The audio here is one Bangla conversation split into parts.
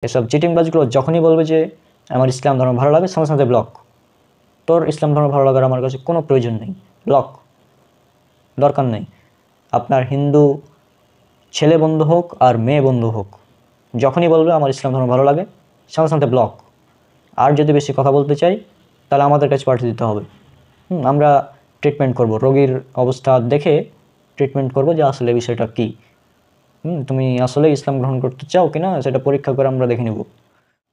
এসব চিটিংবাজগুলো যখনই বলবে যে আমার ইসলাম ধর্ম ভালো লাগে, সঙ্গে সঙ্গে ব্লক। তোর ইসলাম ধর্ম ভালো লাগার আমার কাছে কোনো প্রয়োজন নেই, ব্লক, দরকার নেই। আপনার হিন্দু ছেলে বন্ধু হোক আর মেয়ে বন্ধু হোক, যখনই বলবে আমার ইসলাম ধর্ম ভালো লাগে, সঙ্গে সঙ্গে ব্লক। আর যদি বেশি কথা বলতে চাই তাহলে আমাদের কাছে পাঠিয়ে দিতে হবে। আমরা ট্রিটমেন্ট করব, রোগীর অবস্থা দেখে ট্রিটমেন্ট করব যে আসলে বিষয়টা কী। তুমি আসলে ইসলাম গ্রহণ করতে চাও কিনা সেটা পরীক্ষা করে আমরা দেখে নেব।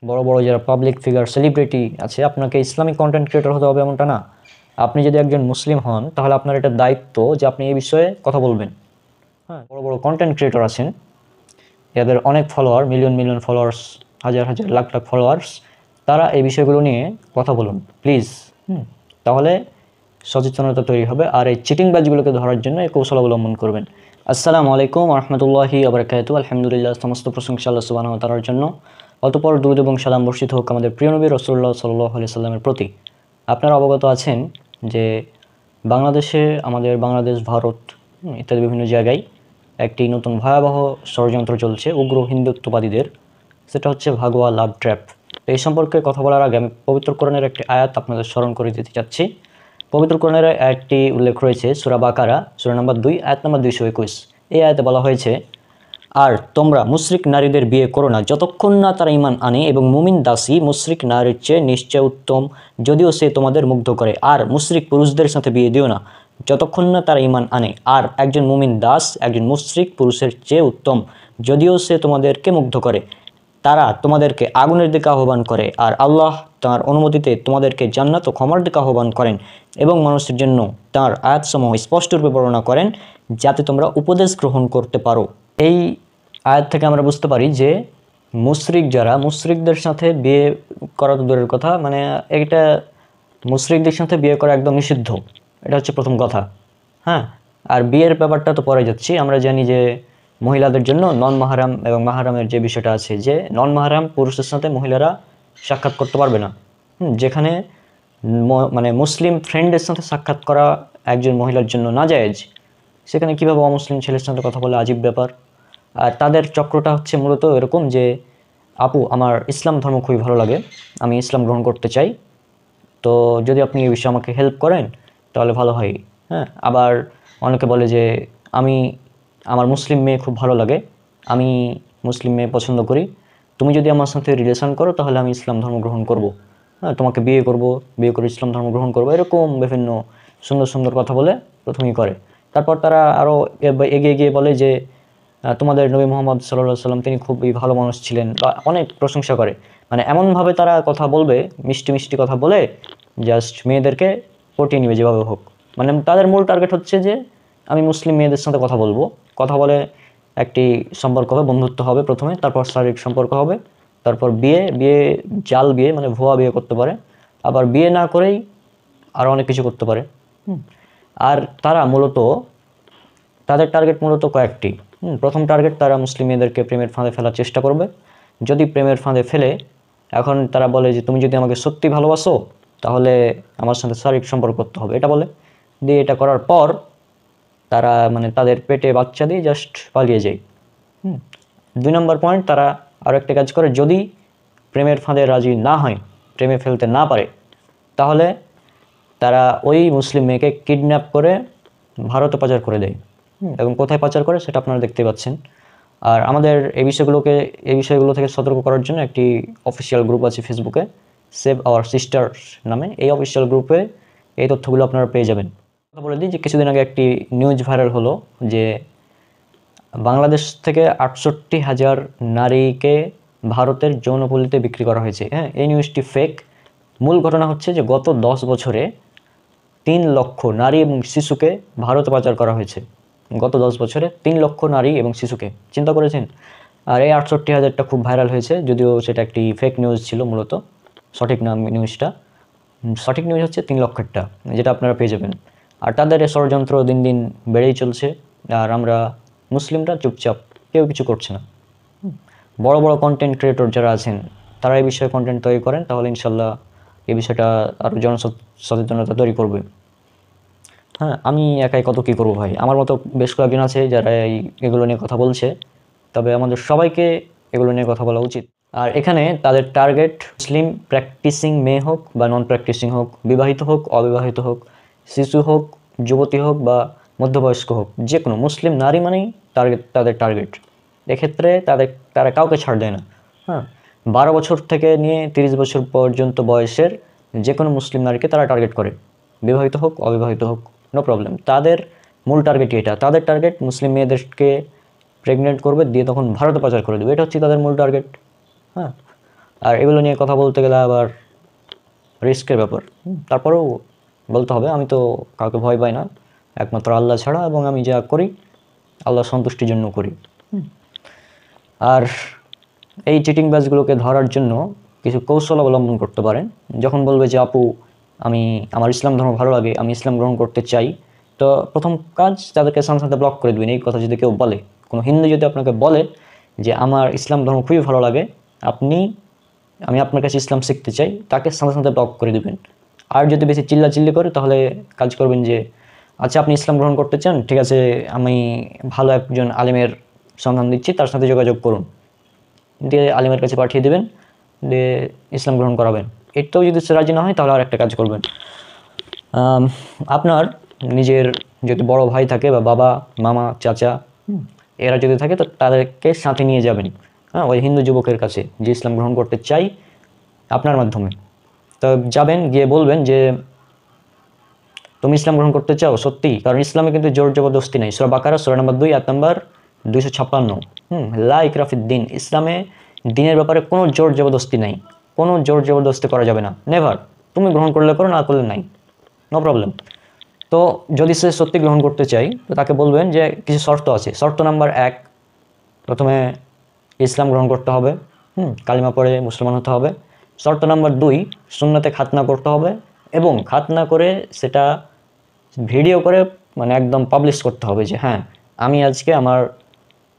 বড় বড় যারা পাবলিক ফিগার, সেলিব্রিটি আছে, আপনাকে ইসলামিক কন্টেন্ট ক্রিয়েটর হতে হবে এমনটা না। আপনি যদি একজন মুসলিম হন তাহলে আপনার এটা দায়িত্ব যে আপনি এই বিষয়ে কথা বলবেন। হ্যাঁ, বড় বড় কন্টেন্ট ক্রিয়েটর আছেন, এদের অনেক ফলোয়ার, মিলিয়ন মিলিয়ন ফলোয়ার্স, হাজার হাজার লাখ লাখ ফলোয়ার্স, তারা এই বিষয়গুলো নিয়ে কথা বলুন প্লিজ। তাহলে সচেতনতা তৈরি হবে। আর এই চিটিংবাজগুলোকে ধরার জন্য এই কৌশল অবলম্বন করবেন। আসসালামু আলাইকুম রহমতুল্লাহি আবরাকাতু। আলহামদুলিল্লাহ, সমস্ত প্রশংসা আল্লাহ সুবহানাহু ওয়া তাআলার জন্য। অতঃপর দুরূদ এবং সালাম বর্ষিত হোক আমাদের প্রিয় নবী রাসূলুল্লাহ সাল্লাল্লাহু আলাইহি সাল্লামের প্রতি। আপনারা অবগত আছেন যে বাংলাদেশে, আমাদের বাংলাদেশ, ভারত ইত্যাদি বিভিন্ন জায়গায় একটি নতুন ভয়াবহ ষড়যন্ত্র চলছে উগ্র হিন্দুত্ববাদীদের। সেটা হচ্ছে ভাগোয়া লাভ ট্র্যাপ। এই সম্পর্কে কথা বলার আগে আমি পবিত্র কোরআনের একটি আয়াত আপনাদের স্মরণ করে দিতে চাচ্ছি। পবিত্র কোরআনের আয়াতটি উল্লেখ রয়েছে সূরা বাকারা, সূরা নম্বর 2, আয়াত নম্বর 221। এই আয়াতে বলা হয়েছে, আর তোমরা মুশরিক নারীদের বিয়ে করো না যতক্ষণ না তারা ঈমান আনে, এবং মুমিন দাসী মুশরিক নারীর চেয়ে নিশ্চয় উত্তম যদিও সে তোমাদের মুগ্ধ করে। আর মুশরিক পুরুষদের সাথে বিয়ে দিও না যতক্ষণ না তারা ঈমান আনে। আর একজন মুমিন দাস একজন মুশরিক পুরুষের চেয়ে উত্তম যদিও সে তোমাদেরকে মুগ্ধ করে। তারা তোমাদেরকে আগুনের দিকে আহ্বান করে, আর আল্লাহ তাঁর অনুমতিতে তোমাদেরকে জান্নাত ও ক্ষমার দিকে আহ্বান করেন, এবং মানুষের জন্য তাঁর আয়াতসমূহ স্পষ্টরূপে বর্ণনা করেন যাতে তোমরা উপদেশ গ্রহণ করতে পারো। এই আয়াত থেকে আমরা বুঝতে পারি যে মুশরিক যারা, মুশরিকদের সাথে বিয়ে করা তো দূরের কথা, মানে এটা মুশরিকদের সাথে বিয়ে করা একদম নিষিদ্ধ। এটা হচ্ছে প্রথম কথা। হ্যাঁ, আর বিয়ের ব্যাপারটা তো পরে যাচ্ছি। আমরা জানি যে মহিলাদের জন্য নন মাহারাম এবং মাহারামের যে বিষয়টা আছে, যে নন মাহারাম পুরুষের সাথে মহিলারা সাক্ষাৎ করতে পারবে না। যেখানে মানে মুসলিম ফ্রেন্ডের সাথে সাক্ষাৎ করা একজন মহিলার জন্য নাজায়েজ, সেখানে কীভাবে অমুসলিম ছেলের সাথে কথা বলে, আজীব ব্যাপার। আর তাদের চক্রটা হচ্ছে মূলত এরকম যে, আপু আমার ইসলাম ধর্ম খুবই ভালো লাগে, আমি ইসলাম গ্রহণ করতে চাই, তো যদি আপনি এই বিষয়ে আমাকে হেল্প করেন তাহলে ভালো হয়। হ্যাঁ, আবার অনেকে বলে যে আমার মুসলিম মেয়ে খুব ভালো লাগে, আমি মুসলিম মেয়ে পছন্দ করি, তুমি যদি আমার সাথে রিলেশন করো তাহলে আমি ইসলাম ধর্ম গ্রহণ করব। হ্যাঁ, তোমাকে বিয়ে করে ইসলাম ধর্ম গ্রহণ করবো, এরকম বিভিন্ন সুন্দর সুন্দর কথা বলে প্রথমেই করে। তারপর তারা আরও এগিয়ে গিয়ে বলে যে তোমাদের নবী মুহাম্মদ সাল্লাল্লাহু আলাইহি ওয়াসাল্লাম তিনি খুবই ভালো মানুষ ছিলেন, বা অনেক প্রশংসা করে। মানে এমনভাবে তারা কথা বলবে, মিষ্টি মিষ্টি কথা বলে জাস্ট মেয়েদেরকে পটিয়ে নেবে যেভাবে হোক। মানে তাদের মূল টার্গেট হচ্ছে যে আমি মুসলিম মেয়েদের সাথে কথা বলবো, কথা বলে একটি সম্পর্ক হবে, বন্ধুত্ব হবে প্রথমে, তারপর শারীরিক সম্পর্ক হবে, তারপর বিয়ে জাল বিয়ে, মানে ভুয়া বিয়ে করতে পারে, আবার বিয়ে না করেই আরও অনেক কিছু করতে পারে। আর তারা মূলত, তাদের টার্গেট মূলত কয়েকটি। প্রথম টার্গেট, তারা মুসলিম মেয়েদেরকে প্রেমের ফাঁদে ফেলার চেষ্টা করবে। যদি প্রেমের ফাঁদে ফেলে, এখন তারা বলে যে তুমি যদি আমাকে সত্যি ভালোবাসো তাহলে আমার সাথে শারীরিক সম্পর্ক করতে হবে, এটা বলে। দিয়ে এটা করার পর তারা মানে তাদের পেটে বাচ্চা দিয়ে জাস্ট পালিয়ে যায়। 2 নম্বর পয়েন্ট, তারা আরও একটা কাজ করে, যদি প্রেমের ফাঁদে রাজি না হয়, প্রেমে ফেলতে না পারে, তাহলে তারা ওই মুসলিম মেয়েকে কিডন্যাপ করে ভারতে পাচার করে দেয়। এবং কোথায় পাচার করে সেটা আপনারা দেখতে পাচ্ছেন। আর আমাদের এই বিষয়গুলো থেকে সতর্ক করার জন্য একটি অফিসিয়াল গ্রুপ আছে ফেসবুকে, সেভ আওয়ার সিস্টার্স নামে। এই অফিসিয়াল গ্রুপে এই তথ্যগুলো আপনারা পেয়ে যাবেন। কথা বলে দিই যে কিছুদিন আগে একটি নিউজ ভাইরাল হলো যে বাংলাদেশ থেকে 68,000 নারীকে ভারতের যৌনপল্লীতে বিক্রি করা হয়েছে। হ্যাঁ, এই নিউজটি ফেক। মূল ঘটনা হচ্ছে যে গত 10 বছরে 3 লক্ষ নারী এবং শিশুকে ভারতে পাচার করা হয়েছে। গত 10 বছরে 3 লক্ষ নারী এবং শিশুকে, চিন্তা করেছেন? আর এই 68,000টা খুব ভাইরাল হয়েছে, যদিও সেটা একটি ফেক নিউজ ছিল মূলত। সঠিক নাম নিউজটা, সঠিক নিউজ হচ্ছে 3 লক্ষেরটা, যেটা আপনারা পেয়ে যাবেন। আর তাদের এই ষড়যন্ত্র দিন দিন বেড়েই চলছে, আর আমরা মুসলিমরা চুপচাপ, কেউ কিছু করছে না। বড় বড় কন্টেন্ট ক্রিয়েটর যারা আছেন তারা এই বিষয়ে কন্টেন্ট তৈরি করেন, তাহলে ইনশাল্লাহ এই বিষয়টা আরও জনসচেতনতা তৈরি করবে। হ্যাঁ, আমি একাই কত কী করবো ভাই, আমার মতো বেশ কয়েকজন আছে যারা এগুলো নিয়ে কথা বলছে, তবে আমাদের সবাইকে এগুলো নিয়ে কথা বলা উচিত। আর এখানে তাদের টার্গেট মুসলিম প্র্যাকটিসিং মেয়ে হোক বা নন প্র্যাকটিসিং হোক, বিবাহিত হোক অবিবাহিত হোক, শিশু হোক যুবতী হোক বা মধ্যবয়স্ক হোক, যে কোনো মুসলিম নারী মানেই তাদের টার্গেট। এক্ষেত্রে তারা কাউকে ছাড় দেয় না। হ্যাঁ, 12 বছর থেকে নিয়ে 30 বছর পর্যন্ত বয়সের যে কোনো মুসলিম নারীকে তারা টার্গেট করে, বিবাহিত হোক অবিবাহিত হোক, নো প্রবলেম। তাদের মূল টার্গেটই এটা। তাদের টার্গেট মুসলিম মেয়েদেরকে প্রেগনেন্ট করবে, দিয়ে তখন ভারতে পাচার করে দেবে। এটা হচ্ছে তাদের মূল টার্গেট। হ্যাঁ, আর এগুলো নিয়ে কথা বলতে গেলে আবার রিস্কের ব্যাপার। তারপরেও বলতে হবে, আমি তো কাউকে ভয় পাই না একমাত্র আল্লাহ ছাড়া, এবং আমি যা করি আল্লাহ সন্তুষ্টির জন্য করি। আর এই চিটিং বাজগুলোকে ধরার জন্য কিছু কৌশল অবলম্বন করতে পারেন। যখন বলবে যে আপু আমার ইসলাম ধর্ম ভালো লাগে, আমি ইসলাম গ্রহণ করতে চাই, তো প্রথম কাজ তাদেরকে সাথে সাথে ব্লক করে দেবেন। এই কথা যদি কেউ বলে, কোনো হিন্দু যদি আপনাকে বলে যে আমার ইসলাম ধর্ম খুবই ভালো লাগে, আমি আপনার কাছে ইসলাম শিখতে চাই, তাকে সাথে সাথে ব্লক করে দেবেন। আর যদি বেশি চিল্লাচিল্লি করে, তাহলে কাজ করবেন যে আচ্ছা আপনি ইসলাম গ্রহণ করতে চান, ঠিক আছে, আমি ভালো একজন আলেমের সন্ধান দিচ্ছি, তার সাথে যোগাযোগ করুন, দিয়ে আলিমের কাছে পাঠিয়ে দেবেন, দিয়ে ইসলাম গ্রহণ করাবেন। এটাও যদি সে রাজি না হয়, তাহলে আর একটা কাজ করবেন, আপনার নিজের যদি বড় ভাই থাকে বা বাবা মামা চাচা এরা যদি থাকে, তো তাদেরকে সাথে নিয়ে যাবেন, হ্যাঁ, ওই হিন্দু যুবকের কাছে যে ইসলাম গ্রহণ করতে চাই আপনার মাধ্যমে। তো যাবেন, গিয়ে বলবেন যে তুমি ইসলাম গ্রহণ করতে চাও সত্যি, কারণ ইসলামে কিন্তু জোর জবরদস্তি নেই। সূরা বাকারা সূরা নম্বর 2 আয়াত নম্বর 256। লা ইকরাহা ফিদ-দীন, ইসলামে দিনের ব্যাপারে কোনো জোর জবরদস্তি নেই, কোনো জোর জবরদস্তি করা যাবে না, নেভার। তুমি গ্রহণ করলে করো, না করলে নাই, নো প্রবলেম। তো যদি সে সত্যি গ্রহণ করতে চাই, তো তাকে বলবেন যে কিছু শর্ত আছে। শর্ত নাম্বার 1, প্রথমে ইসলাম গ্রহণ করতে হবে, কালিমা পড়ে মুসলমান হতে হবে। শর্ত নাম্বার 2, সুন্নতে খাতনা করতে হবে, এবং খাতনা করে সেটা ভিডিও করে মানে একদম পাবলিশ করতে হবে যে হ্যাঁ আমি আজকে আমার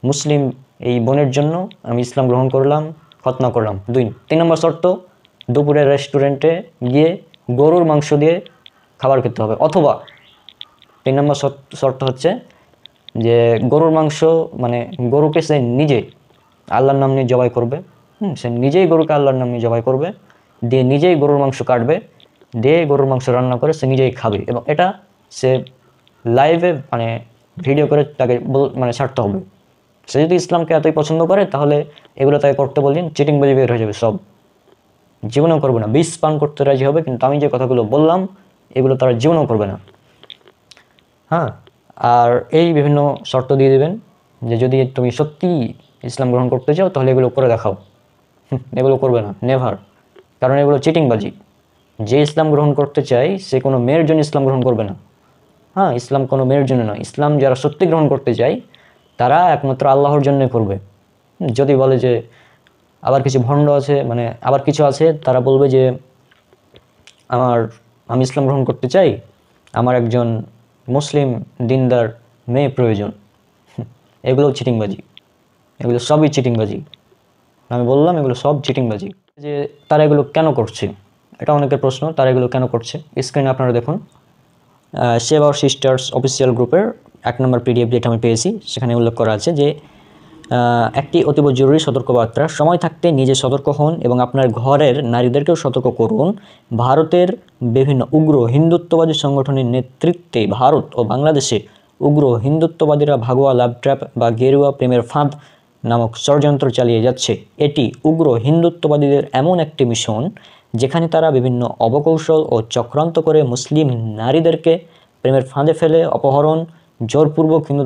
মুসলিম এই বোনের জন্য আমি ইসলাম গ্রহণ করলাম, খতনা করলাম। 3 নম্বর শর্ত, দুপুরে রেস্টুরেন্টে গিয়ে গরুর মাংস দিয়ে খাবার খেতে হবে, অথবা 3 নম্বর শর্ত হচ্ছে যে গরুর মাংস মানে গরুকে সে নিজে আল্লাহর নাম নিয়ে জবাই করবে, সে নিজেই গরুকে আল্লাহর নাম নিয়ে জবাই করবে, দিয়ে নিজেই গরুর মাংস কাটবে, দিয়ে গরুর মাংস রান্না করে সে নিজেই খাবে, এবং এটা সে লাইভে মানে ভিডিও করে তাকে মানে ছাড়তে হবে। সে যদি ইসলামকে এতই পছন্দ করে, তাহলে এগুলো তাকে করতে বললেন, চিটিং বাজি বের হয়ে যাবে সব, জীবনেও করবে না। বিষ পান করতে রাজি হবে, কিন্তু আমি যে কথাগুলো বললাম এগুলো তারা জীবনেও করবে না। হ্যাঁ, আর এই বিভিন্ন শর্ত দিয়ে দেবেন যে যদি তুমি সত্যি ইসলাম গ্রহণ করতে চাও, তাহলে এগুলো করে দেখাও। এগুলো করবে না, নেভার, কারণ এগুলো চিটিংবাজি। যে ইসলাম গ্রহণ করতে চাই সে কোনো মেয়ের জন্য ইসলাম গ্রহণ করবে না। হ্যাঁ, ইসলাম কোনো মেয়ের জন্য নয়। ইসলাম যারা সত্যি গ্রহণ করতে চায় তারা একমাত্র আল্লাহর জন্যই করবে। যদি বলে যে আবার কিছু ভণ্ড আছে, মানে আবার কিছু আছে, তারা বলবে যে আমি ইসলাম গ্রহণ করতে চাই, আমার একজন মুসলিম দিনদার মেয়ে প্রয়োজন। এগুলোও চিটিংবাজি, এগুলো সবই চিটিংবাজি। আমি বললাম এগুলো সব চিটিংবাজি। যে তারা এগুলো কেন করছে, এটা অনেকের প্রশ্ন, তারা এগুলো কেন করছে। স্ক্রিনে আপনারা দেখুন, সেভ আওয়ার সিস্টার্স অফিসিয়াল গ্রুপের 1 নম্বর PDF যেটা আমি পেয়েছি, সেখানে উল্লেখ করা আছে যে একটি অতীব জরুরি সতর্কবার্তা, সময় থাকতে নিজে সতর্ক হন এবং আপনার ঘরের নারীদেরকেও সতর্ক করুন। ভারতের বিভিন্ন উগ্র হিন্দুত্ববাদী সংগঠনের নেতৃত্বে ভারত ও বাংলাদেশে উগ্র হিন্দুত্ববাদীরা ভাগোয়া লাভ ট্র্যাপ বা গেরুয়া প্রেমের ফাঁদ নামক ষড়যন্ত্র চালিয়ে যাচ্ছে। এটি উগ্র হিন্দুত্ববাদীদের এমন একটি মিশন যেখানে তারা বিভিন্ন অবকৌশল ও চক্রান্ত করে মুসলিম নারীদেরকে প্রেমের ফাঁদে ফেলে অপহরণ, জোরপূর্বক হিন্দু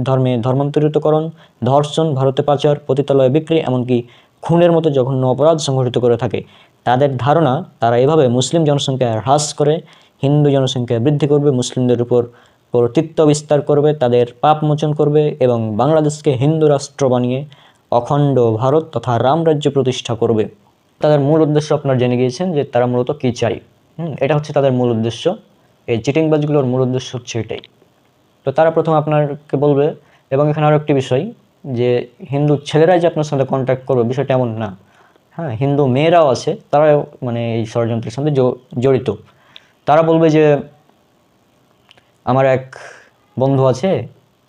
ধর্মে ধর্মান্তরিতকরণ, ধর্ষণ, ভারতে পাচার, পতিতালয়ে বিক্রি, এমনকি খুনের মতো জঘন্য অপরাধ সংঘটিত করে থাকে। তাদের ধারণা তারা এভাবে মুসলিম জনসংখ্যা হ্রাস করে হিন্দু জনসংখ্যা বৃদ্ধি করবে, মুসলিমদের উপর কর্তৃত্ব বিস্তার করবে, তাদের পাপ মোচন করবে এবং বাংলাদেশকে হিন্দু রাষ্ট্র বানিয়ে অখণ্ড ভারত তথা রামরাজ্য প্রতিষ্ঠা করবে। তাদের মূল উদ্দেশ্য আপনারা জেনে গিয়েছেন যে তারা মূলত কী চাই। এটা হচ্ছে তাদের মূল উদ্দেশ্য। এই চিটিংবাজগুলোর মূল উদ্দেশ্য হচ্ছে এটাই। তো তারা প্রথম আপনাকে বলবে, এবং এখানে আরও একটি বিষয় যে হিন্দু ছেলেরাই যে আপনার সাথে কন্ট্যাক্ট করবে বিষয়টা এমন না। হ্যাঁ, হিন্দু মেয়েরাও আছে, তারাও মানে এই ষড়যন্ত্রের সাথে জড়িত। তারা বলবে যে আমার এক বন্ধু আছে,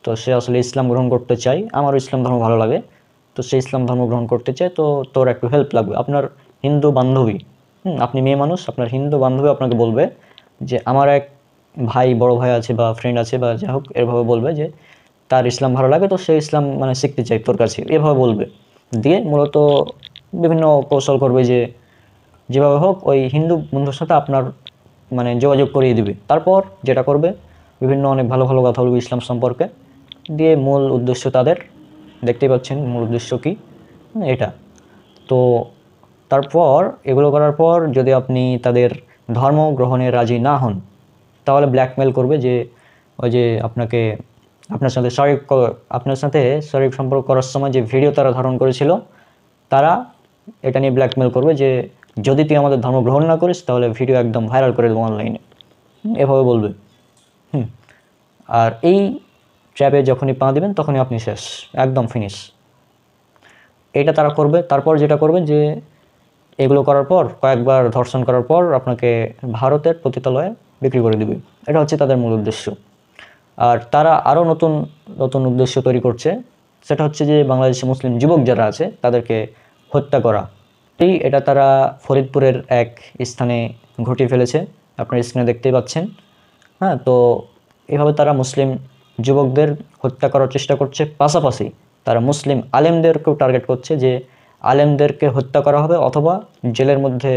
তো সে আসলে ইসলাম গ্রহণ করতে চাই, আমারও ইসলাম ধর্ম ভালো লাগে, তো সে ইসলাম ধর্ম গ্রহণ করতে চায়, তো তোর একটু হেল্প লাগবে। আপনার হিন্দু বান্ধবী, আপনি মেয়ে মানুষ, আপনার হিন্দু বান্ধবী আপনাকে বলবে যে আমার এক ভাই, বড় ভাই আছে বা ফ্রেন্ড আছে বা যাই হোক, এভাবে বলবে যে তার ইসলাম ভালো লাগে, তো সে ইসলাম মানে শিখতে চায় তোর কাছে, এভাবে বলবে। দিয়ে মূলত বিভিন্ন কৌশল করবে যে যেভাবে হোক ওই হিন্দু বন্ধুর সাথে আপনার মানে যোগাযোগ করিয়ে দিবে। তারপর যেটা করবে, বিভিন্ন অনেক ভালো ভালো কথা বলবে ইসলাম সম্পর্কে, দিয়ে মূল উদ্দেশ্য তাদের দেখতেই পাচ্ছেন মূল উদ্দেশ্য কি, এটা। তো তারপর এগুলো করার পর যদি আপনি তাদের ধর্ম গ্রহণে রাজি না হন, তাহলে ব্ল্যাকমেল করবে যে ওই যে আপনার সাথে শারীরিক সম্পর্ক করার সময় যে ভিডিও তারা ধারণ করেছিল, তারা এটা নিয়ে ব্ল্যাকমেল করবে যে যদি তুই আমাদের ধর্ম গ্রহণ না করিস তাহলে ভিডিও একদম ভাইরাল করে দেবো অনলাইনে, এভাবে বলবে। আর এই ট্র্যাপে যখনই পা দেবেন তখনই আপনি শেষ, একদম ফিনিশ। এটা তারা করবে। তারপর যেটা করবে যে এগুলো করার পর, কয়েকবার ধর্ষণ করার পর আপনাকে ভারতের পতিতালয়ে বিক্রি করে দিবে। এটা হচ্ছে তাদের মূল উদ্দেশ্য। আর তারা আরও নতুন নতুন উদ্দেশ্য তৈরি করছে, সেটা হচ্ছে যে বাংলাদেশি মুসলিম যুবক যারা আছে তাদেরকে হত্যা করা। এটা তারা ফরিদপুরের এক স্থানে ঘটিয়ে ফেলেছে, আপনার স্ক্রিনে দেখতেই পাচ্ছেন। হ্যাঁ, তো এভাবে তারা মুসলিম যুবকদের হত্যা করার চেষ্টা করছে, পাশাপাশি তারা মুসলিম আলেমদেরকেও টার্গেট করছে যে আলেমদেরকে হত্যা করা হবে অথবা জেলের মধ্যে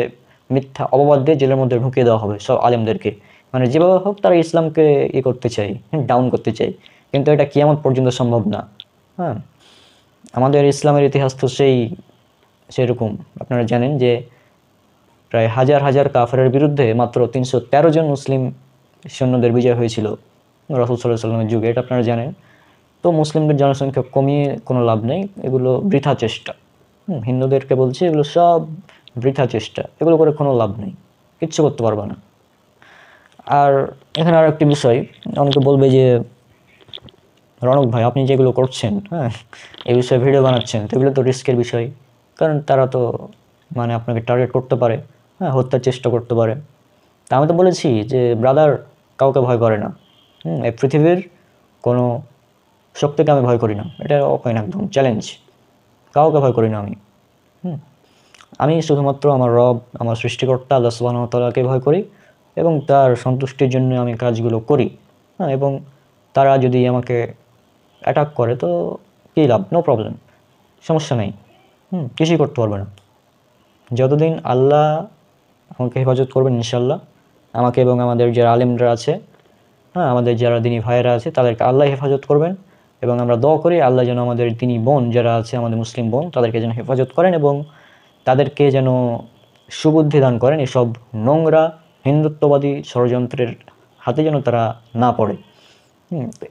মিথ্যা অপবাদ দিয়ে জেলের মধ্যে ঢুকিয়ে দেওয়া হবে সব আলেমদেরকে। মানে যেভাবে হোক তারা ইসলামকে করতে চাই, ডাউন করতে চাই, কিন্তু এটা কিয়ামত পর্যন্ত সম্ভব না। হ্যাঁ, আমাদের ইসলামের ইতিহাস তো সেরকম। আপনারা জানেন যে প্রায় হাজার হাজার কাফেরের বিরুদ্ধে মাত্র 313 জন মুসলিম সৈন্যদের বিজয় হয়েছিল রাসূল সাল্লাল্লাহু আলাইহি ওয়াসাল্লামের যুগে, এটা আপনারা জানেন। তো মুসলিমদের জনসংখ্যা কমিয়ে কোনো লাভ নেই, এগুলো বৃথা চেষ্টা। হিন্দুদেরকে বলছি এগুলো সব বৃথা চেষ্টা, এগুলো করে কোনো লাভ নেই, কিচ্ছু করতে পারবে না। আর এখানে আর একটি বিষয়, অনেকে বলবে যে রণক ভাই আপনি যেগুলো করছেন, হ্যাঁ এই বিষয়ে ভিডিও বানাচ্ছেন, তো এগুলো তো রিস্কের বিষয়, কারণ তারা তো মানে আপনাকে টার্গেট করতে পারে, হ্যাঁ হত্যার চেষ্টা করতে পারে। তা আমি তো বলেছি যে ব্রাদার, কাউকে ভয় করে না। এই পৃথিবীর কোনো শক্তিকে আমি ভয় করি না, এটা ওপেন একদম চ্যালেঞ্জ, কাউকে ভয় করি না আমি। আমি শুধুমাত্র আমার রব, আমার সৃষ্টিকর্তা আল্লাহ সুবহানাহু ওয়া তাআলাকে ভয় করি এবং তার সন্তুষ্টির জন্য আমি কাজগুলো করি। হ্যাঁ, এবং তারা যদি আমাকে অ্যাটাক করে তো কী লাভ, নো প্রবলেম, সমস্যা নেই, কিছুই করতে পারবে না। যতদিন আল্লাহ আমাকে হেফাজত করবেন ইনশাল্লাহ, আমাকে এবং আমাদের যারা আলেমরা আছে, হ্যাঁ আমাদের যারা দিনী ভাইয়েরা আছে তাদেরকে আল্লাহ হেফাজত করবেন। এবং আমরা দোয়া করি আল্লাহ যেন আমাদের দিনী বোন যারা আছে, আমাদের মুসলিম বোন, তাদেরকে যেন হেফাজত করেন এবং তাদেরকে যেন সুবুদ্ধি দান করেন, এসব নোংরা হিন্দুত্ববাদী ষড়যন্ত্রের হাতে যেন তারা না পড়ে।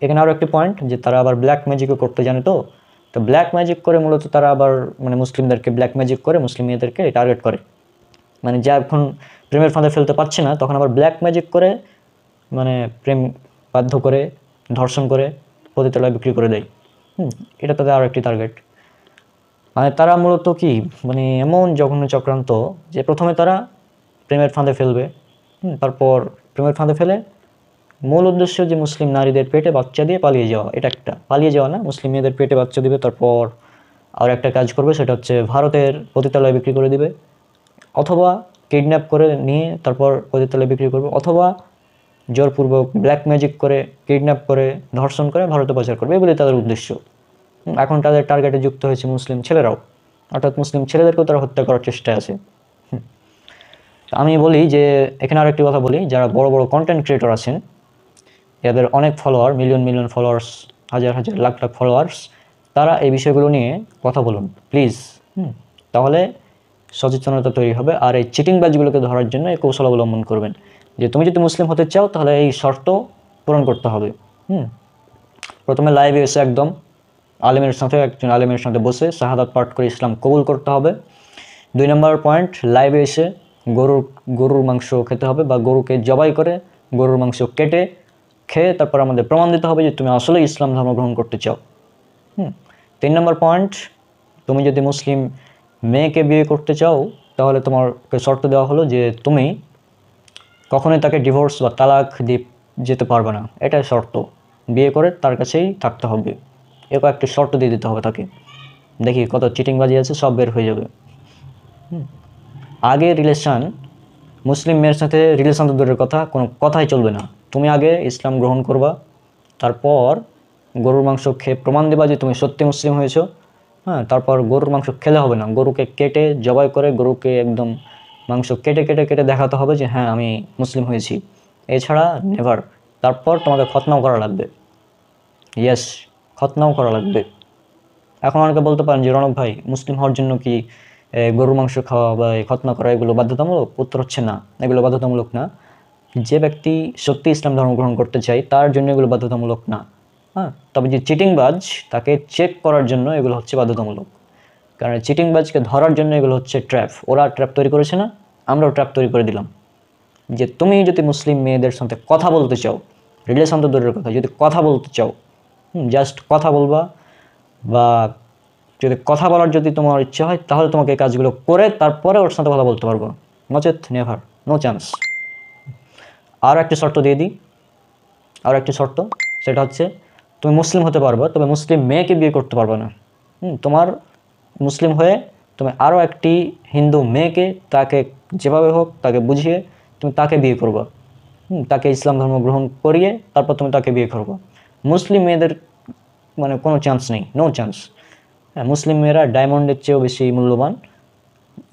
এখানে আরও একটি পয়েন্ট, যে তারা আবার ব্ল্যাক ম্যাজিকও করতে জানে। তো ব্ল্যাক ম্যাজিক করে মূলত তারা আবার মানে মুসলিমদেরকে ব্ল্যাক ম্যাজিক করে মুসলিম মেয়েদেরকে টার্গেট করে। মানে যা এখন প্রেমের ফাঁদে ফেলতে পারছে না, তখন আবার ব্ল্যাক ম্যাজিক করে মানে প্রেম বাধ্য করে, ধর্ষণ করে পতিতালয়ে বিক্রি করে দেয়। এটা তাদের আরও একটি টার্গেট। মানে তারা মূলত কি মানে এমন জঘন্য চক্রান্ত, যে প্রথমে তারা প্রেমের ফাঁদে ফেলবে, তারপর প্রেমের ফাঁদে ফেলে মূল উদ্দেশ্য যে মুসলিম নারীদের পেটে বাচ্চা দিয়ে পালিয়ে যাওয়া। এটা একটা পালিয়ে যাওয়া না, মুসলিম মেয়েদের পেটে বাচ্চা দিবে, তারপর আর একটা কাজ করবে, সেটা হচ্ছে ভারতের পতিতালয়ে বিক্রি করে দিবে, অথবা কিডন্যাপ করে নিয়ে তারপর পতিতালয়ে বিক্রি করবে, অথবা জোরপূর্বক ব্ল্যাক ম্যাজিক করে কিডন্যাপ করে ধর্ষণ করে ভারতে পাচার করবে। এগুলি তাদের উদ্দেশ্য। এখন তাদের টার্গেটে যুক্ত হয়েছে মুসলিম ছেলেরাও, অর্থাৎ মুসলিম ছেলেদেরকেও তারা হত্যা করার চেষ্টায় আছে। আমি বলি যে এখানে আর একটি কথা বলি, যারা বড় বড় কন্টেন্ট ক্রিয়েটর আছেন, এদের অনেক ফলোয়ার, মিলিয়ন মিলিয়ন ফলোয়ার্স, হাজার হাজার লাখ লাখ ফলোয়ার্স, তারা এই বিষয়গুলো নিয়ে কথা বলুন প্লিজ। তাহলে সচেতনতা তৈরি হবে। আর এই চিটিংবাজগুলোকে ধরার জন্য এই কৌশল অবলম্বন করবেন, যে তুমি যদি মুসলিম হতে চাও তাহলে এই শর্ত পূরণ করতে হবে। প্রথমে লাইভে এসে একজন আলেমের সাথে বসে শাহাদাত পাঠ করে ইসলাম কবুল করতে হবে। 2 নম্বর পয়েন্ট, লাইভে এসে গরুর মাংস খেতে হবে, বা গরুকে জবাই করে গরুর মাংস কেটে খেয়ে তারপর আমাদের প্রমাণ দিতে হবে যে তুমি আসলে ইসলাম ধর্ম গ্রহণ করতে চাও। 3 নম্বর পয়েন্ট, তুমি যদি মুসলিম মেয়েকে বিয়ে করতে চাও তাহলে তোমাকে শর্ত দেওয়া হলো যে তুমি কখনোই তাকে ডিভোর্স বা তালাক দিয়ে যেতে পারবে না, এটাই শর্ত। বিয়ে করে তার কাছেই থাকতে হবে, এ কয়েকটি শর্ত দিয়ে দিতে হবে তাকে। দেখি কত চিটিংবাজি আছে, সব বের হয়ে যাবে। আগে রিলেশান, মুসলিম মেয়ের সাথে রিলেশান তো দূরের কথা, কোনো কথাই চলবে না। তুমি আগে ইসলাম গ্রহণ করবা, তারপর গরুর মাংস খেয়ে প্রমাণ দেবা যে তুমি সত্যি মুসলিম হয়েছো। হ্যাঁ, তারপর গরুর মাংস খেলে হবে না, গরুকে কেটে জবাই করে গরুকে একদম মাংস কেটে কেটে কেটে দেখাতে হবে যে হ্যাঁ আমি মুসলিম হয়েছি। এছাড়া নেভার। তারপর তোমাকে খতনাও করা লাগবে। ইয়েস, খতনাও করা লাগবে। এখন অনেকে বলতে পারেন যে রণক ভাই, মুসলিম হওয়ার জন্য কি গরুর মাংস খাওয়া বা খতনা করা এগুলো বাধ্যতামূলক? উত্তর হচ্ছে না, এগুলো বাধ্যতামূলক না। যে ব্যক্তি সত্যি ইসলাম ধর্ম গ্রহণ করতে চায় তার জন্য এগুলো বাধ্যতামূলক না। হ্যাঁ, তবে যে চিটিংবাজ তাকে চেক করার জন্য এগুলো হচ্ছে বাধ্যতামূলক। কারণ চিটিংবাজকে ধরার জন্য এগুলো হচ্ছে ট্র্যাপ। ওরা ট্র্যাপ তৈরি করেছে না, আমরাও ট্র্যাপ তৈরি করে দিলাম। যে তুমি যদি মুসলিম মেয়েদের সাথে কথা বলতে চাও, রিলেশন তো দূরের কথা, যদি কথা বলতে চাও, জাস্ট কথা বলবা, বা যদি কথা বলার যদি তোমার ইচ্ছা হয় তাহলে তোমাকে এই কাজগুলো করে তারপরে ওর সাথে কথা বলতে পারবো, নচেত নেভার, নো চান্স। আর একটা শর্ত দিয়ে দিই, আর একটি শর্ত, সেটা হচ্ছে তুমি মুসলিম হতে পারবে, তবে মুসলিম মেয়েকে বিয়ে করতে পারবে না। তোমার মুসলিম হয়ে তুমি আরও একটি হিন্দু মেয়েকে, তাকে যেভাবে হোক তাকে বুঝিয়ে তুমি তাকে বিয়ে করবা। তাকে ইসলাম ধর্ম গ্রহণ করিয়ে তারপর তুমি তাকে বিয়ে করবা। মুসলিম মেয়েদের মানে কোনো চান্স নেই, নো চান্স। হ্যাঁ, মুসলিম মেয়েরা ডায়মন্ডের চেয়েও বেশি মূল্যবান,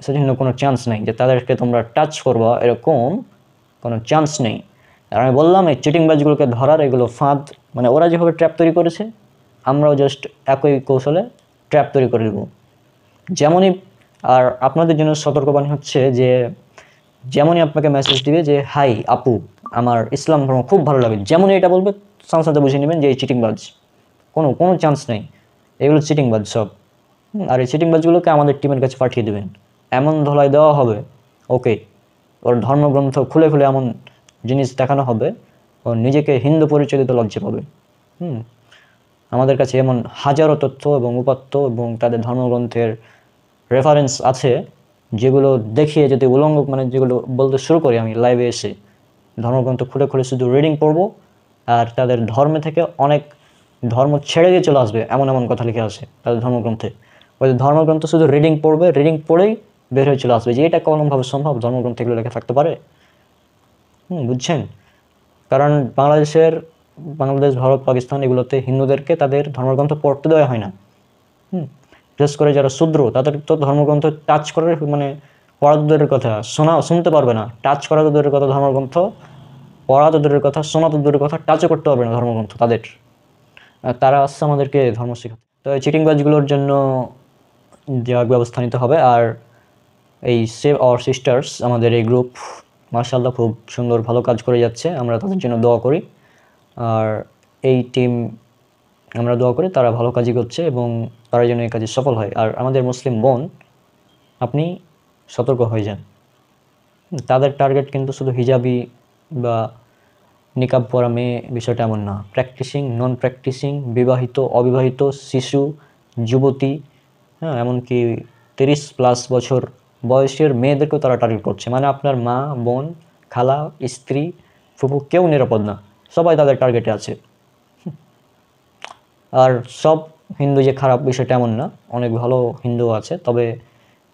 সেজন্য কোনো চান্স নেই যে তাদেরকে তোমরা টাচ করবা, এরকম কোনো চান্স নেই। আর আমি বললাম এই চিটিংবাজগুলোকে ধরার এগুলো ফাঁদ, মানে ওরা যেভাবে ট্র্যাপ তৈরি করেছে আমরাও জাস্ট একই কৌশলে ট্র্যাপ তৈরি করে দেবো। যেমনই, আর আপনাদের জন্য সতর্কবাণী হচ্ছে যে যেমনই আপনাকে মেসেজ দিবে যে হাই আপু আমার ইসলাম ধর্ম খুব ভালো লাগে, যেমনই এটা বলবে সাথে সাথে বুঝে নেবেন যে এই চিটিংবাজ, কোনো কোনো চান্স নেই, এগুলো চিটিংবাজ সব। আর এই চিটিংবাজগুলোকে আমাদের টিমের কাছে পাঠিয়ে দেবেন, এমন ধলাই দেওয়া হবে ওকে, ওর ধর্মগ্রন্থ খুলে খুলে এমন জিনিস দেখানো হবে ও নিজেকে হিন্দু পরিচয় দিতে লজ্জা পাবে। আমাদের কাছে এমন হাজারো তথ্য এবং উপাত্ত এবং তাদের ধর্মগ্রন্থের রেফারেন্স আছে যেগুলো দেখিয়ে যদি উলঙ্গ, মানে যেগুলো বলতে শুরু করি আমি লাইভে এসে, ধর্মগ্রন্থ খুলে খুলে শুধু রিডিং পড়বো আর তাদের ধর্মে থেকে অনেক ধর্ম ছেড়ে দিয়ে চলে আসবে, এমন এমন কথা লিখে আসে তাদের ধর্মগ্রন্থে। ওই ধর্মগ্রন্থ শুধু রিডিং পড়বে, রিডিং পড়েই বের হয়ে চলে আসবে যে এটা কোনোভাবে সম্ভব, ধর্মগ্রন্থে এগুলো লেখা থাকতে পারে। বুঝছেন? কারণ বাংলাদেশ, ভারত, পাকিস্তান এগুলোতে হিন্দুদেরকে তাদের ধর্মগ্রন্থ পড়তে দেওয়া হয় না। বিশেষ করে যারা শূদ্র তাদের তো ধর্মগ্রন্থ টাচ করার, মানে পড়া তো দূরের কথা, শুনতে পারবে না, টাচ করা তো দূরের কথা, ধর্মগ্রন্থ পড়া তো দূরের কথা, শোনা তো দূরের কথা, টাচও করতে পারবে না ধর্মগ্রন্থ তাদের। তারা আসছে আমাদেরকে ধর্ম শেখাতে। তো এই চিটিংবাজগুলোর জন্য যা ব্যবস্থা নিতে হবে। আর এই সেভ আওয়ার সিস্টার্স আমাদের এই গ্রুপ মাশাআল্লাহ খুব সুন্দর ভালো কাজ করে যাচ্ছে, আমরা তাদের জন্য দোয়া করি। আর এই টিম আমরা দোয়া করি তারা ভালো কাজই করছে এবং তারা যেন এই কাজে সফল হয়। আর আমাদের মুসলিম বোন, আপনি সতর্ক হয়ে যান, তাদের টার্গেট কিন্তু শুধু হিজাবি বা নিকাব পরা মেয়ে, বিষয়টা এমন না। প্র্যাকটিসিং, নন প্র্যাকটিসিং, বিবাহিত, অবিবাহিত, শিশু, যুবতী, হ্যাঁ, এমনকি 30+ বছর বয়সের মেয়েদেরকেও তারা টার্গেট করছে। মানে আপনার মা, বোন, খালা, স্ত্রী, ফুফু কেউ নিরাপদ না, সবাই তাদের টার্গেটে আছে। আর সব হিন্দু যে খারাপ, বিষয়টা এমন না, অনেক ভালো হিন্দু আছে। তবে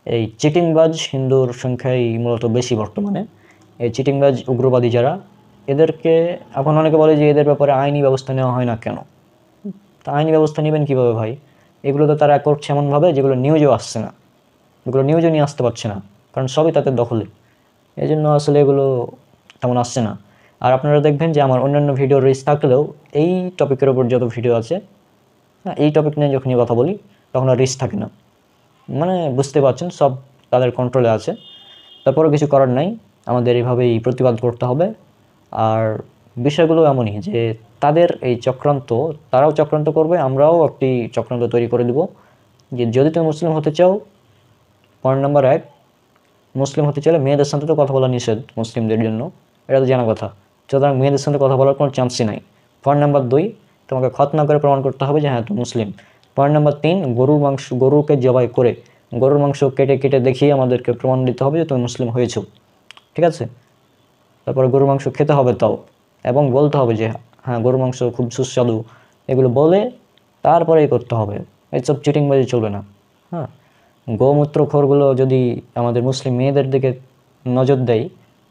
এই চিটিংবাজ হিন্দুর সংখ্যাই মূলত বেশি বর্তমানে। এই চিটিংবাজ উগ্রবাদী যারা, এদেরকে এখন অনেকে বলে যে এদের ব্যাপারে আইনি ব্যবস্থা নেওয়া হয় না কেন। তা আইনি ব্যবস্থা নেবেন কীভাবে ভাই? এগুলো তো তারা করছে এমনভাবে যেগুলো নিউজেও আসছে না, এগুলো নিউজে নিয়ে আসতে পারছে না, কারণ সবই তাদের দখলে। এই জন্য আসলে এগুলো তেমন আসছে না। আর আপনারা দেখবেন যে আমার অন্যান্য ভিডিও রিচ থাকলেও এই টপিকের ওপর যত ভিডিও আছে, হ্যাঁ, এই টপিক নিয়ে যখনই কথা বলি তখন আর রিস্ক থাকে না। মানে বুঝতে পারছেন, সব তাদের কন্ট্রোলে আছে। তারপরেও কিছু করার নাই, আমাদের এইভাবেই প্রতিবাদ করতে হবে। আর বিষয়গুলো এমনই যে তাদের এই চক্রান্ত, তারাও চক্রান্ত করবে, আমরাও একটি চক্রান্ত তৈরি করে দেব যে যদি তুমি মুসলিম হতে চাও, পয়েন্ট নাম্বার 1, মুসলিম হতে চাইলে মেয়েদের সাথে তো কথা বলা নিষেধ মুসলিমদের জন্য, এটা তো জানা কথা, সুতরাং মেয়েদের সাথে কথা বলার কোনো চান্সই নাই। পয়েন্ট নাম্বার 2, তোমাকে খতনা করে প্রমাণ করতে হবে যে হ্যাঁ তুমি মুসলিম। পয়েন্ট নাম্বার 3, গরুকে জবাই করে গরুর মাংস কেটে কেটে দেখিয়ে আমাদেরকে প্রমাণ দিতে হবে যে তুমি মুসলিম হয়েছো, ঠিক আছে? তারপরে গরুর মাংস খেতে হবে তাও, এবং বলতে হবে যে হ্যাঁ গরুর মাংস খুব সুস্বাদু, এগুলো বলে তারপরেই করতে হবে। এইসব চিটিংবাজি চলবে না। হ্যাঁ, গোমূত্রখোরগুলো যদি আমাদের মুসলিম মেয়েদের দিকে নজর দেয়,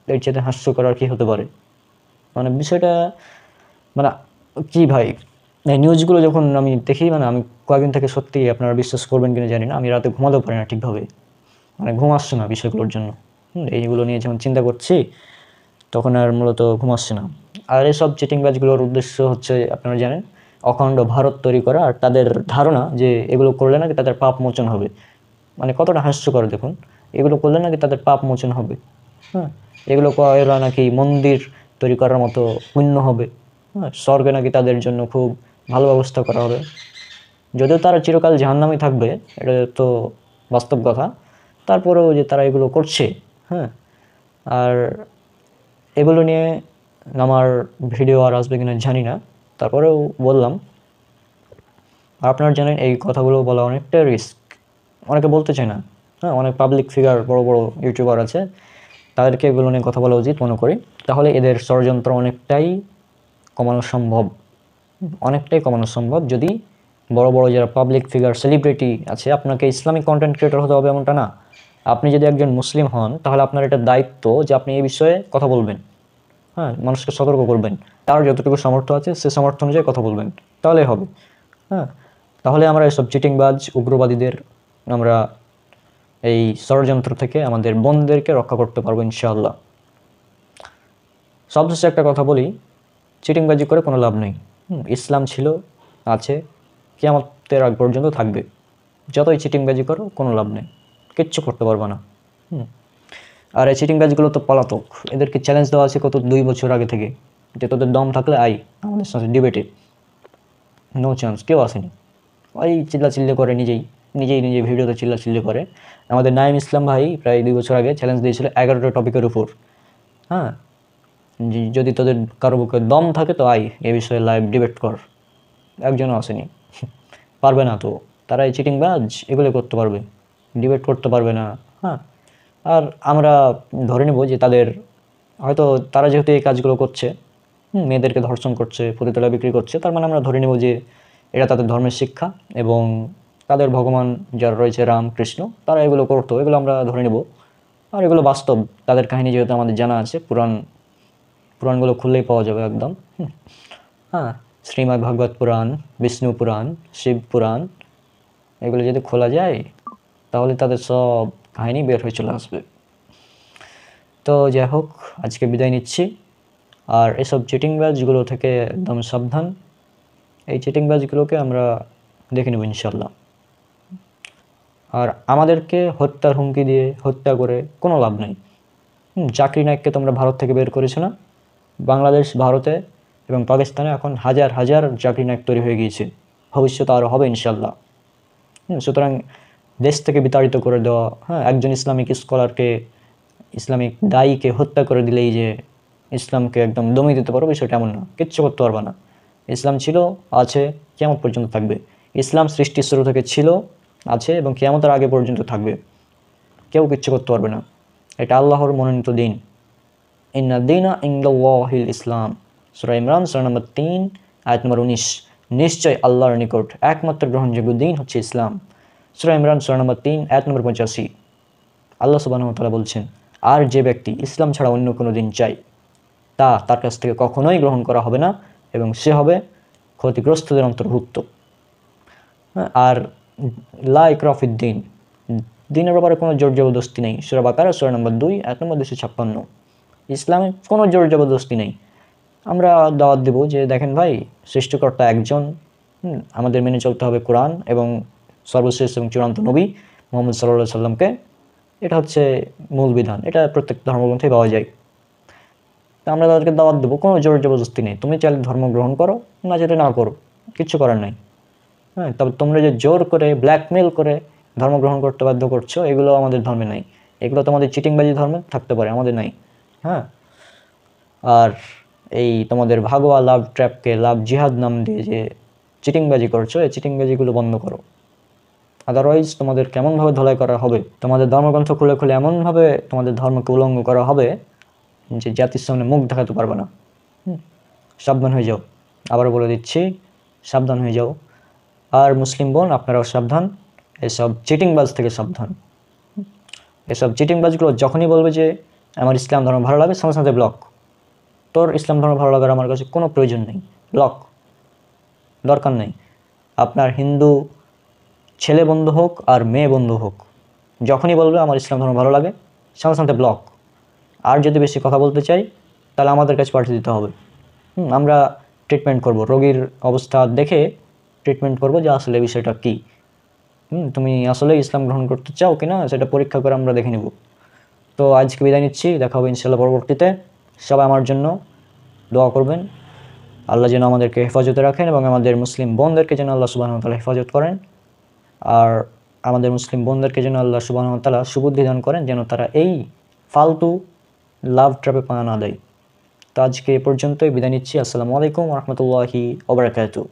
এর চেয়ে হাস্যকর আর কি হতে পারে? মানে বিষয়টা মানে কি ভাই, এই নিউজগুলো যখন আমি দেখি, মানে আমি কয়েকদিন থেকে সত্যি, আপনারা বিশ্বাস করবেন কিনা জানি না, আমি রাতে ঘুমাতেও পারি না ঠিকভাবে, মানে ঘুম আসছে না বিষয়গুলোর জন্য। এইগুলো নিয়ে যখন চিন্তা করছি তখন আর মূলত ঘুম আসছে না। আর এসব চিটিংবাজগুলোর উদ্দেশ্য হচ্ছে আপনারা জানেন, অখণ্ড ভারত তৈরি করা, আর তাদের ধারণা যে এগুলো করলে নাকি তাদের পাপ মোচন হবে। মানে কতটা হাস্যকর দেখুন, এগুলো করলে নাকি তাদের পাপ মোচন হবে। হ্যাঁ, এগুলো এরা নাকি মন্দির তৈরি করার মতো পুণ্য হবে। হ্যাঁ, স্বর্গে নাকি তাদের জন্য খুব ভালো ব্যবস্থা করা হবে। যদিও তারা চিরকাল জাহান্নামে থাকবে, এটা তো বাস্তব কথা, তারপরেও যে তারা এগুলো করছে। হ্যাঁ, আর এগুলো নিয়ে আমার ভিডিও আর আসবে কিনা জানি না, তারপরেও বললাম। আর আপনারা জানেন এই কথাগুলো বলা অনেকটা রিস্ক, অনেকে বলতে চায় না। হ্যাঁ, অনেক পাবলিক ফিগার, বড় বড় ইউটিউবার আছে, তাদেরকে এগুলো নিয়ে কথা বলা উচিত মনে করি। তাহলে এদের ষড়যন্ত্র অনেকটাই কমানো সম্ভব, অনেকটাই কমানো সম্ভব। যদি বড় বড় যারা পাবলিক ফিগার, সেলিব্রিটি আছে, আপনাকে ইসলামিক কন্টেন্ট ক্রিয়েটর হতে হবে এমনটা না। আপনি যদি একজন মুসলিম হন, তাহলে আপনার এটা দায়িত্ব যে আপনি এই বিষয়ে কথা বলবেন। হ্যাঁ, মানুষকে সতর্ক করবেন, তার যতটুকু সামর্থ্য আছে সে সামর্থ্য অনুযায়ী কথা বলবেন, তাহলেই হবে। হ্যাঁ, তাহলে আমরা এসব চিটিংবাজ উগ্রবাদীদের, আমরা এই ষড়যন্ত্র থেকে আমাদের বোনদেরকে রক্ষা করতে পারবো ইনশাআল্লাহ। সবশেষে একটা কথা বলি, চিটিংবাজি করে কোনো লাভ নেই। ইসলাম ছিল, আছে, কিয়ামতের আগ পর্যন্ত থাকবে। যতই চিটিংবাজি করো কোনো লাভ নেই, কিচ্ছু করতে পারবে না। আর এই চিটিংবাজগুলো তো পলাতক, এদেরকে চ্যালেঞ্জ দেওয়া আছে কত 2 বছর আগে থেকে, যে তোদের দম থাকলে আই আমাদের সাথে ডিবেটে। নো চান্স, কেউ আসেনি। ওই চিল্লাচিল্লি করে, নিজেই ভিডিওতে চিল্লাচিল্লি করে। আমাদের নাইম ইসলাম ভাই প্রায় 2 বছর আগে চ্যালেঞ্জ দিয়েছিল 11টা টপিকের উপর। হ্যাঁ, যদি তোদের কারো বুকে দম থাকে তো আই এ বিষয়ে লাইভ ডিবেট কর। একজনও আসেনি, পারবে না তো। তারা এই চিটিংবাজ, এগুলো করতে পারবে, ডিবেট করতে পারবে না। হ্যাঁ, আর আমরা ধরে নেব যে তাদের হয়তো, তারা যেহেতু এই কাজগুলো করছে, মেয়েদেরকে ধর্ষণ করছে, পতিতালয় বিক্রি করছে, তার মানে আমরা ধরে নেব যে এটা তাদের ধর্মের শিক্ষা, এবং তাদের ভগবান যারা রয়েছে রাম কৃষ্ণ, তারা এগুলো করতো, এগুলো আমরা ধরে নেব। আর এগুলো বাস্তব, তাদের কাহিনী যেহেতু আমাদের জানা আছে, পুরাণগুলো খুললেই পাওয়া যাবে একদম। হ্যাঁ, শ্রীমদ্ ভাগবত পুরাণ, বিষ্ণু পুরাণ, শিব পুরাণ, এগুলো যদি খোলা যায় তাহলে তাদের সব কাহিনী বের হয়ে চলে আসবে। তো যাই হোক, আজকে বিদায় নিচ্ছি। আর এসব চিটিংবাজগুলো থেকে একদম সাবধান। এই চিটিংবাজগুলোকে আমরা দেখে নেব ইনশাল্লাহ। আর আমাদেরকে হত্যার হুমকি দিয়ে, হত্যা করে কোনো লাভ নেই। জাকির নায়েককে তোমরা ভারত থেকে বের করেছো না? বাংলাদেশ, ভারতে এবং পাকিস্তানে এখন হাজার হাজার জাকির নায়েক তৈরি হয়ে গিয়েছে, ভবিষ্যতে আরও হবে ইনশাল্লাহ। সুতরাং দেশ থেকে বিতাড়িত করে দেওয়া, হ্যাঁ, একজন ইসলামিক স্কলারকে, ইসলামিক দায়ীকে হত্যা করে দিলেই যে ইসলামকে একদম দমিয়ে দিতে পারো, বিষয়টা এমন না, কিচ্ছু করতে পারবে না। ইসলাম ছিল, আছে, কিয়ামত পর্যন্ত থাকবে। ইসলাম সৃষ্টির শুরু থেকে ছিল, আছে এবং কিয়ামতের আগে পর্যন্ত থাকবে। কেউ কিচ্ছু করতে পারবে না। এটা আল্লাহর মনোনীত দিন। ইন্না দীনা ইনদাল্লাহিল ইসলাম, সূরা ইমরান সূরা নম্বর 3 আয়াত নম্বর 19। নিশ্চয় আল্লাহর নিকট একমাত্র গ্রহণযোগ্য দিন হচ্ছে ইসলাম। সূরা ইমরান সূরা নম্বর 3 আয়াত নম্বর 85। আল্লাহ সুবহানাহু ওয়া তাআলা বলছেন, আর যে ব্যক্তি ইসলাম ছাড়া অন্য কোনো দিন চায়, তার কাছ থেকে কখনোই গ্রহণ করা হবে না, এবং সে হবে ক্ষতিগ্রস্তদের অন্তর্ভুক্ত। আর লা ইকরাহা ফিদ-দীন, দিনের ব্যাপারে কোনো জোর জবরদস্তি নেই। সূরা বাকারা সূরা নম্বর 2 আয়াত নম্বর 256। ইসলামে কোনো জোর জবরদস্তি নেই। আমরা দাওয়াত দেব যে দেখেন ভাই, সৃষ্টিকর্তা একজন, আমাদের মেনে চলতে হবে কোরআন এবং সর্বশেষ এবং চূড়ান্ত নবী মুহাম্মদ সাল্লাল্লাহু আলাইহি সাল্লামকে। এটা হচ্ছে মূল বিধান, এটা প্রত্যেক ধর্মগ্রন্থেই পাওয়া যায়। তা আমরা তাদেরকে দাওয়াত দেবো, কোনো জোর জবরদস্তি নেই। তুমি চাইলে ধর্ম গ্রহণ করো, না চাইলে না করো, কিচ্ছু করার নাই। হ্যাঁ, তবে তোমরা যে জোর করে, ব্ল্যাকমেল করে ধর্ম গ্রহণ করতে বাধ্য করছো, এগুলো আমাদের ধর্মে নাই। এগুলো তোমাদের চিটিংবাজি ধর্মে থাকতে পারে, আমাদের নাই। হ্যাঁ, আর এই তোমাদের ভাগোয়া লাভ ট্র্যাপকে লাভ জিহাদ নাম দিয়ে যে চিটিংবাজি করছো, এই চিটিংবাজিগুলো বন্ধ করো। আদারওয়াইজ তোমাদের কেমনভাবে ধলাই করা হবে, তোমাদের ধর্মগ্রন্থ খুলে খুলে এমনভাবে তোমাদের ধর্মকে উলঙ্গ করা হবে যে জাতির সামনে মুখ দেখাতে পারবে না। সাবধান হয়ে যাও, আবারও বলে দিচ্ছি, সাবধান হয়ে যাও। আর মুসলিম বোন, আপনারাও সাবধান। এসব চিটিংবাজ থেকে সাবধান। এসব চিটিংবাজগুলো যখনই বলবে যে আমার ইসলাম ধর্ম ভালো লাগে, সঙ্গে সঙ্গে ব্লক। তোর ইসলাম ধর্ম ভালো লাগার আমার কাছে কোনো প্রয়োজন নেই, ব্লক, দরকার নেই। আপনার হিন্দু ছেলে বন্ধু হোক আর মেয়ে বন্ধু হোক, যখনই বলবে আমার ইসলাম ধর্ম ভালো লাগে, সঙ্গে সঙ্গে ব্লক। আর যদি বেশি কথা বলতে চাই তাহলে আমাদের কাছে পাঠিয়ে দিতে হবে। আমরা ট্রিটমেন্ট করব, রোগীর অবস্থা দেখে ট্রিটমেন্ট করব যে আসলে বিষয়টা কী। তুমি আসলে ইসলাম গ্রহণ করতে চাও কি না সেটা পরীক্ষা করে আমরা দেখে নেব। তো আজকে বিদায় নিচ্ছি, দেখা হবে ইনশাল্লাহ পরবর্তীতে। সবাই আমার জন্য দোয়া করবেন, আল্লাহ যেন আমাদেরকে হেফাজতে রাখেন এবং আমাদের মুসলিম বোনদেরকে যেন আল্লাহ সুবহানাহু ওয়া তাআলা হেফাজত করেন। আর আমাদের মুসলিম বোনদেরকে যেন আল্লাহ সুবহানাহু ওয়া তাআলা সুবুদ্ধি দান করেন, যেন তারা এই ফালতু লাভ ট্র্যাপে পা না দেয়। তো আজকে এ পর্যন্তই, বিদায় নিচ্ছি। আসসালামু আলাইকুম ওয়া রাহমাতুল্লাহি ওয়া বারাকাতুহু।